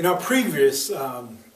In our previous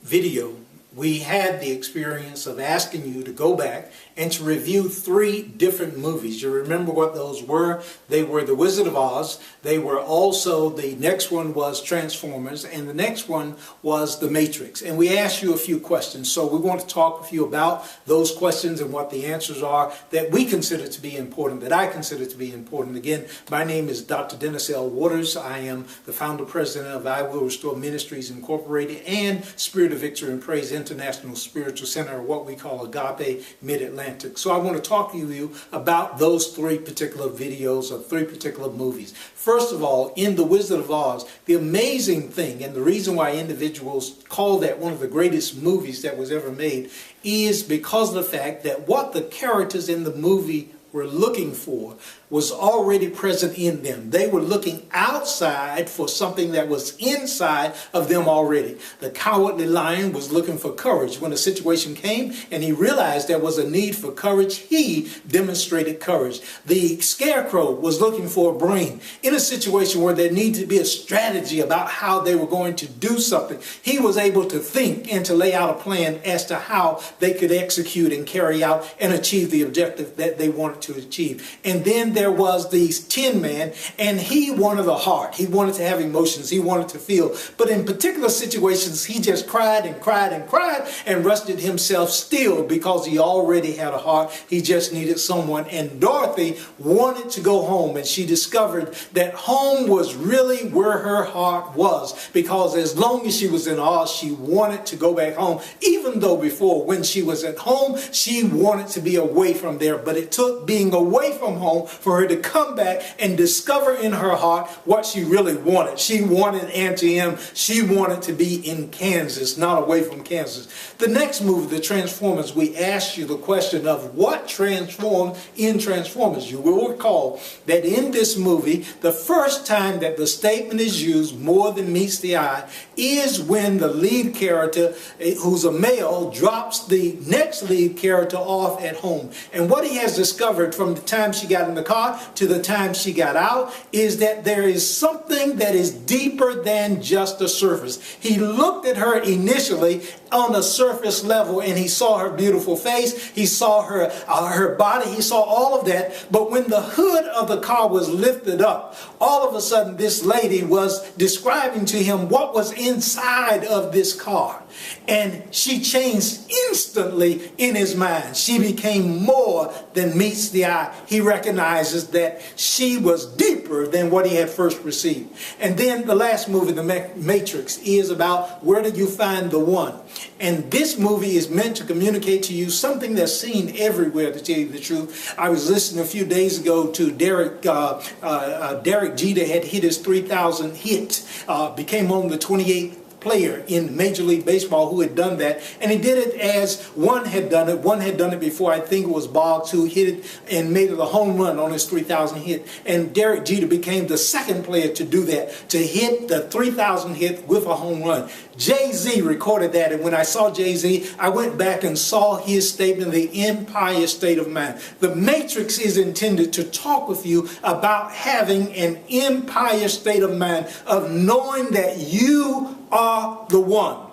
video, we had the experience of asking you to go back and to review 3 different movies. You remember what those were? They were The Wizard of Oz. They were also, the next one was Transformers, and the next one was The Matrix. And we asked you a few questions, so we want to talk with you about those questions and what the answers are that we consider to be important, that I consider to be important. Again, my name is Dr. Dennis L. Waters. I am the founder president of I Will Restore Ministries Incorporated and Spirit of Victory and Praise International Spiritual Center, or what we call Agape Mid-Atlantic. So I want to talk to you about those 3 particular videos or 3 particular movies. First of all, in The Wizard of Oz, the amazing thing, and the reason why individuals call that one of the greatest movies that was ever made, is because of the fact that what the characters in the movie were looking for was already present in them. They were looking outside for something that was inside of them already. The cowardly lion was looking for courage. When a situation came and he realized there was a need for courage, he demonstrated courage. The scarecrow was looking for a brain. In a situation where there needed to be a strategy about how they were going to do something, he was able to think and to lay out a plan as to how they could execute and carry out and achieve the objective that they wanted to achieve. And then there was the Tin Man, and he wanted a heart. He wanted to have emotions. He wanted to feel. But in particular situations, he just cried and cried and cried and rested himself still because he already had a heart. He just needed someone. And Dorothy wanted to go home, and she discovered that home was really where her heart was, because as long as she was in Oz, she wanted to go back home, even though before, when she was at home, she wanted to be away from there. But it took being away from home for her to come back and discover in her heart what she really wanted. She wanted Auntie M. She wanted to be in Kansas, not away from Kansas. The next movie, The Transformers, we asked you the question of what transformed in Transformers. You will recall that in this movie, the first time that the statement is used, more than meets the eye, is when the lead character, who's a male, drops the next lead character off at home. And what he has discovered from the time she got in the car to the time she got out is that there is something that is deeper than just the surface. He looked at her initially on a surface level, and he saw her beautiful face, he saw her body, he saw all of that. But when the hood of the car was lifted up, all of a sudden this lady was describing to him what was inside of this car. And she changed instantly in his mind. She became more than meets the eye. He recognizes that she was deeper than what he had first received. And then the last movie, The Matrix, is about where did you find the one? And this movie is meant to communicate to you something that's seen everywhere, to tell you the truth. I was listening a few days ago to Derek Jeter had hit his 3,000 hit, became on the 28th player in Major League Baseball who had done that, and he did it as one had done it. One had done it before. I think it was Boggs who hit it and made it a home run on his 3,000 hit, and Derek Jeter became the second player to do that, to hit the 3,000 hit with a home run. Jay-Z recorded that, and when I saw Jay-Z, I went back and saw his statement, The Empire State of Mind. The Matrix is intended to talk with you about having an empire state of mind, of knowing that you are the one.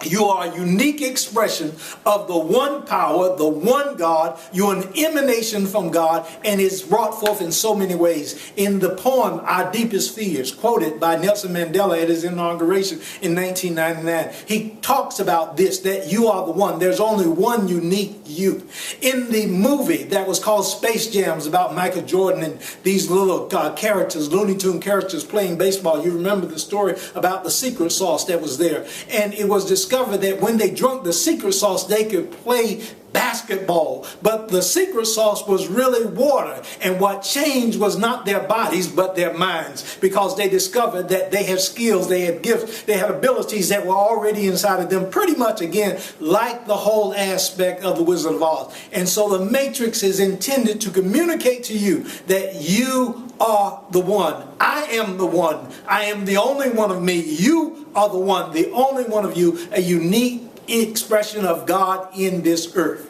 You are a unique expression of the one power, the one God. You're an emanation from God, and it's brought forth in so many ways. In the poem, Our Deepest Fears, quoted by Nelson Mandela at his inauguration in 1999, he talks about this, that you are the one. There's only one unique you. In the movie that was called Space Jams, about Michael Jordan and these little characters, Looney Tune characters playing baseball, you remember the story about the secret sauce that was there. And it was discovered that when they drank the secret sauce, they could play basketball. But the secret sauce was really water. And what changed was not their bodies, but their minds. Because they discovered that they had skills, they had gifts, they had abilities that were already inside of them. Pretty much, again, like the whole aspect of The Wizard of Oz. And so The Matrix is intended to communicate to you that you are the one. I am the one. I am the only one of me. You are the one, the only one of you, a unique expression of God in this earth.